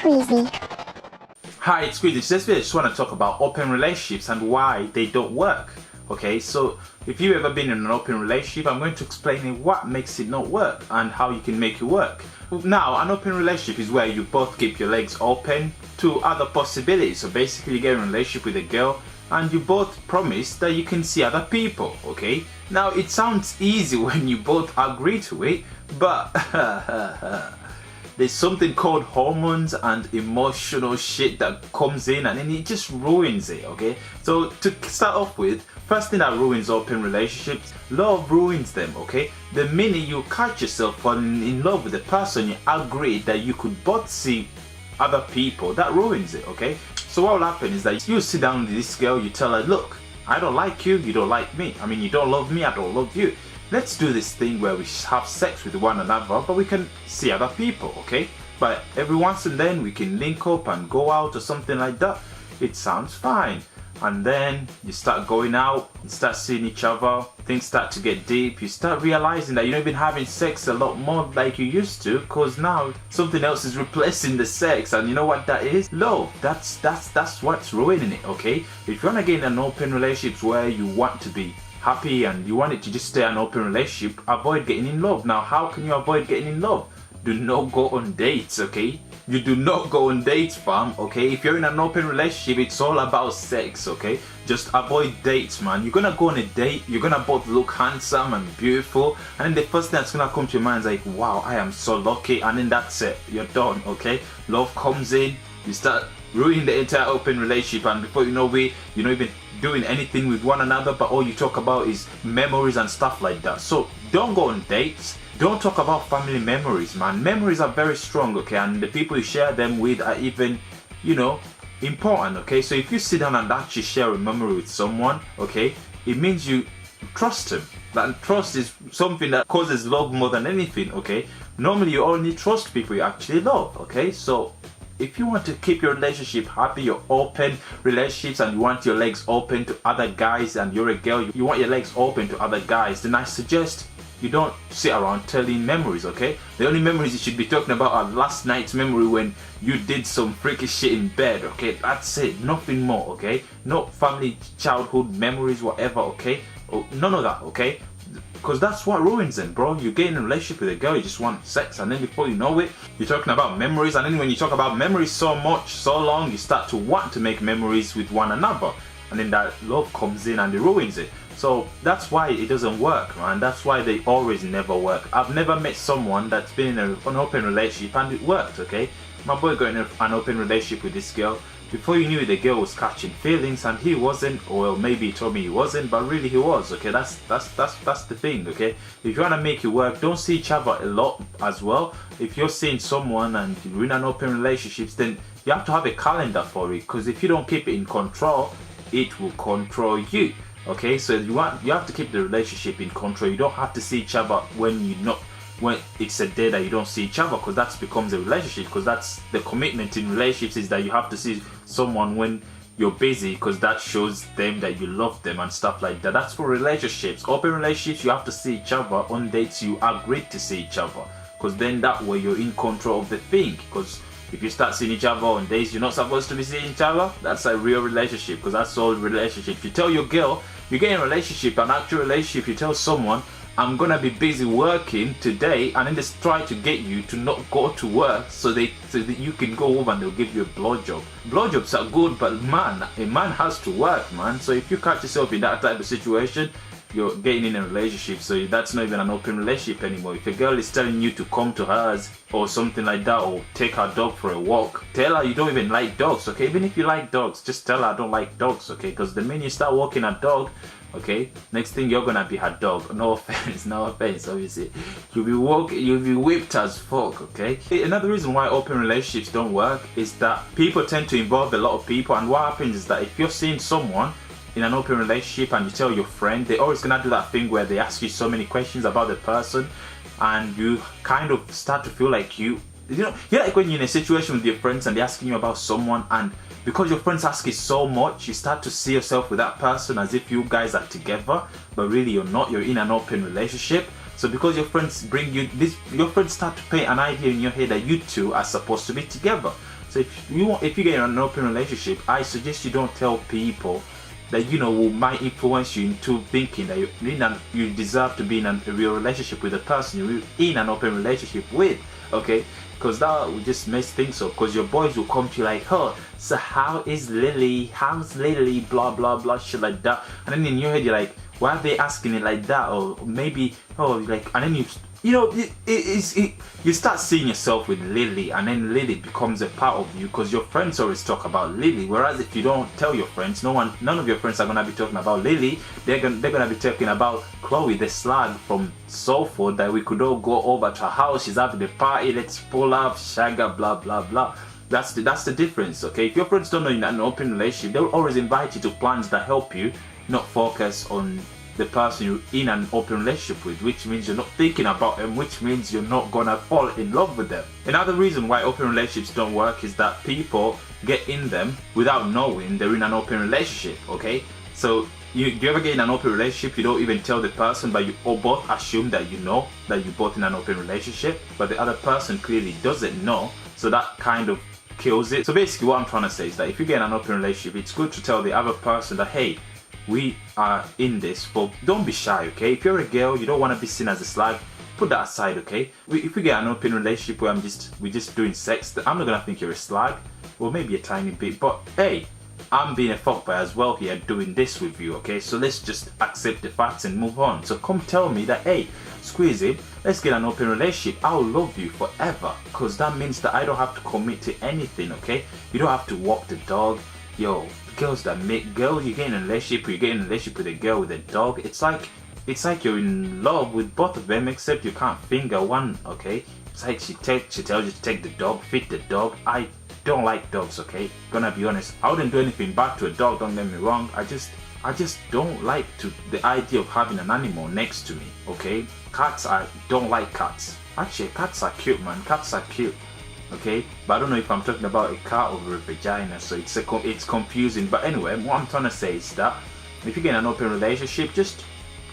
Squeezy. Hi, it's Squeezy. This video I just want to talk about open relationships and why they don't work. Okay, so if you've ever been in an open relationship, I'm going to explain what makes it not work and how you can make it work. Now, an open relationship is where you both keep your legs open to other possibilities. So basically you get in a relationship with a girl and you both promise that you can see other people, okay? Now, it sounds easy when you both agree to it, but there's something called hormones and emotional shit that comes in and then it just ruins it, okay? So to start off with, first thing that ruins open relationships, love ruins them, okay? The minute you catch yourself falling in love with the person, you agree that you could both see other people, that ruins it, okay? So what will happen is that you sit down with this girl, you tell her, look, I don't like you, you don't like me. I mean, you don't love me, I don't love you. Let's do this thing where we have sex with one another, but we can see other people, okay? But every once and then we can link up and go out or something like that. It sounds fine. And then you start going out, you start seeing each other, things start to get deep, you start realizing that you've not been having sex a lot more like you used to, because now something else is replacing the sex, and you know what that is? Love. That's what's ruining it, okay? If you want to get in an open relationship where you want to be happy and you want it to just stay an open relationship, avoid getting in love. Now, how can you avoid getting in love? Do not go on dates, okay? You do not go on dates, fam, okay? If you're in an open relationship, it's all about sex, okay? Just avoid dates, man. You're gonna go on a date, you're gonna both look handsome and beautiful, and then the first thing that's gonna come to your mind is like, wow, I am so lucky, and then that's it, you're done, okay? Love comes in, you start ruining the entire open relationship, and before you know it, you're not even doing anything with one another, but all you talk about is memories and stuff like that. So don't go on dates. Don't talk about family memories, man. Memories are very strong, okay, and the people you share them with are even, you know, important, okay? So if you sit down and actually share a memory with someone, okay, it means you trust him. That trust is something that causes love more than anything, okay? Normally you only trust people you actually love, okay? So if you want to keep your relationship happy, your open relationships, and you want your legs open to other guys, and you're a girl, you want your legs open to other guys, then I suggest you don't sit around telling memories, okay? The only memories you should be talking about are last night's memory when you did some freaky shit in bed, okay? That's it, nothing more, okay? No family, childhood memories, whatever, okay? None of that, okay? Because that's what ruins them, bro. You get in a relationship with a girl, you just want sex, and then before you know it, you're talking about memories, and then when you talk about memories so much, so long, you start to want to make memories with one another, and then that love comes in and it ruins it. So that's why it doesn't work, man. That's why they always never work. I've never met someone that's been in an open relationship and it worked, okay? My boy got in an open relationship with this girl. Before you knew it, the girl was catching feelings and he wasn't, or well, maybe he told me he wasn't, but really he was, okay? That's the thing, okay? If you want to make it work, don't see each other a lot as well. If you're seeing someone and you're in an open relationship, then you have to have a calendar for it, because if you don't keep it in control, it will control you. Okay, so you have to keep the relationship in control. You don't have to see each other when it's a day that you don't see each other, because that becomes a relationship, because that's the commitment in relationships, is that you have to see someone when you're busy, because that shows them that you love them and stuff like that. That's for relationships. Open relationships, you have to see each other. On dates, you agree to see each other, because then that way you're in control of the thing. Because if you start seeing each other on days you're not supposed to be seeing each other, that's a real relationship, because that's all relationship. If you tell your girl, you get in a relationship, an actual relationship, you tell someone, I'm gonna be busy working today, and then they try to get you to not go to work so that you can go home and they'll give you a blowjob. Blowjobs are good, but man, a man has to work, man. So if you catch yourself in that type of situation, you're getting in a relationship, so that's not even an open relationship anymore. If a girl is telling you to come to hers or something like that, or take her dog for a walk, tell her you don't even like dogs, okay? Even if you like dogs, just tell her I don't like dogs, okay? Because the minute you start walking a dog, okay, next thing you're gonna be her dog. No offense, obviously. You'll be whipped as fuck, okay? Another reason why open relationships don't work is that people tend to involve a lot of people, and what happens is that if you're seeing someone in an open relationship and you tell your friend, they're always gonna do that thing where they ask you so many questions about the person, and you kind of start to feel like you're like when you're in a situation with your friends and they're asking you about someone, and because your friends ask you so much, you start to see yourself with that person as if you guys are together, but really you're not. You're in an open relationship. So because your friends bring you this, your friends start to paint an idea in your head that you two are supposed to be together. So if you get in an open relationship, I suggest you don't tell people that who might influence you into thinking that you deserve to be in a real relationship with a person you're in an open relationship with, okay? Because that will just mess things up. Because your boys will come to you like, oh, so how's Lily, blah blah blah, shit like that. And then in your head you're like, why are they asking it like that? Or maybe, like, and then you start seeing yourself with Lily, and then Lily becomes a part of you because your friends always talk about Lily. Whereas if you don't tell your friends, none of your friends are gonna be talking about Lily. They're gonna be talking about Chloe, the slag from Salford that we could all go over to her house. She's having a party. Let's pull up, shagga, blah blah blah. That's the difference, okay? If your friends don't know you're in an open relationship, they'll always invite you to plans that help you, not focus on the person you're in an open relationship with, which means you're not thinking about them, which means you're not gonna fall in love with them. Another reason why open relationships don't work is that people get in them without knowing they're in an open relationship, okay? So you ever get in an open relationship, you don't even tell the person, but you all both assume that you know that you're both in an open relationship, but the other person clearly doesn't know, so that kind of kills it. So basically what I'm trying to say is that if you get in an open relationship, it's good to tell the other person that, hey, we are in this, but don't be shy, okay? If you're a girl, you don't want to be seen as a slag, put that aside, okay? If we get an open relationship where we're just doing sex, I'm not gonna think you're a slag, or maybe a tiny bit, but hey, I'm being a fuckboy as well here doing this with you, okay? So let's just accept the facts and move on. So come tell me that, hey, Squeezy, let's get an open relationship. I'll love you forever, because that means that I don't have to commit to anything, okay? You don't have to walk the dog. Yo, girls that make girls, you get in a relationship with a girl with a dog, it's like you're in love with both of them, except you can't finger one, okay? It's like she tells you to take the dog, feed the dog. I don't like dogs, okay? Gonna be honest, I wouldn't do anything bad to a dog, don't get me wrong. I just don't like the idea of having an animal next to me, okay? Cats, I don't like cats. Actually, cats are cute, man. Cats are cute. Okay, but I don't know if I'm talking about a cat or a vagina, so it's confusing. But anyway, what I'm trying to say is that if you get in an open relationship, just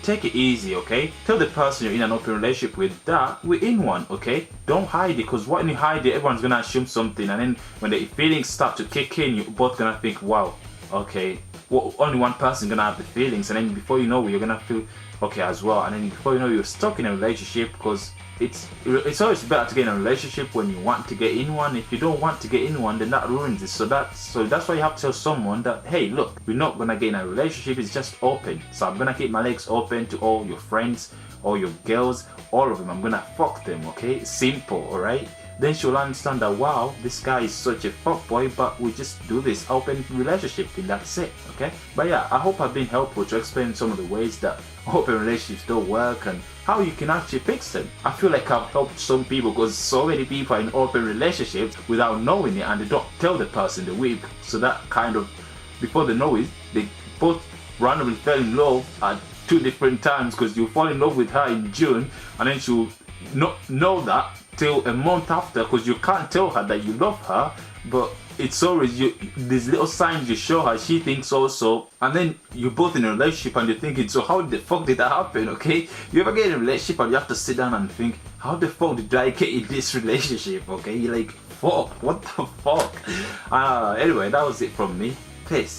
take it easy, okay? Tell the person you're in an open relationship with that we're in one, okay? Don't hide it, because when you hide it, everyone's gonna assume something, and then when the feelings start to kick in, you're both gonna think, wow, okay, well, only one person gonna have the feelings, and then before you know it, you're gonna feel okay as well, and then before you know it, you're stuck in a relationship, because it's always better to get in a relationship when you want to get in one. If you don't want to get in one, then that ruins it. So that's why you have to tell someone that, hey, look, we're not gonna get in a relationship, it's just open. So I'm gonna keep my legs open to all your friends, all your girls, all of them. I'm gonna fuck them, okay? Simple, alright? Then she'll understand that, wow, this guy is such a fuckboy, but we just do this open relationship and that's it, okay? But yeah, I hope I've been helpful to explain some of the ways that open relationships don't work and how you can actually fix them. I feel like I've helped some people, because so many people are in open relationships without knowing it, and they don't tell the person the way. So that kind of, before they know it, they both randomly fell in love at 2 different times, because you fall in love with her in June and then she'll not know that till a month after, because you can't tell her that you love her, but it's always these little signs you show her, she thinks also, and then you're both in a relationship and you're thinking, so how the fuck did that happen, okay? You ever get in a relationship and you have to sit down and think, how the fuck did I get in this relationship, okay? You're like, fuck, what the fuck? Anyway, that was it from me. Peace.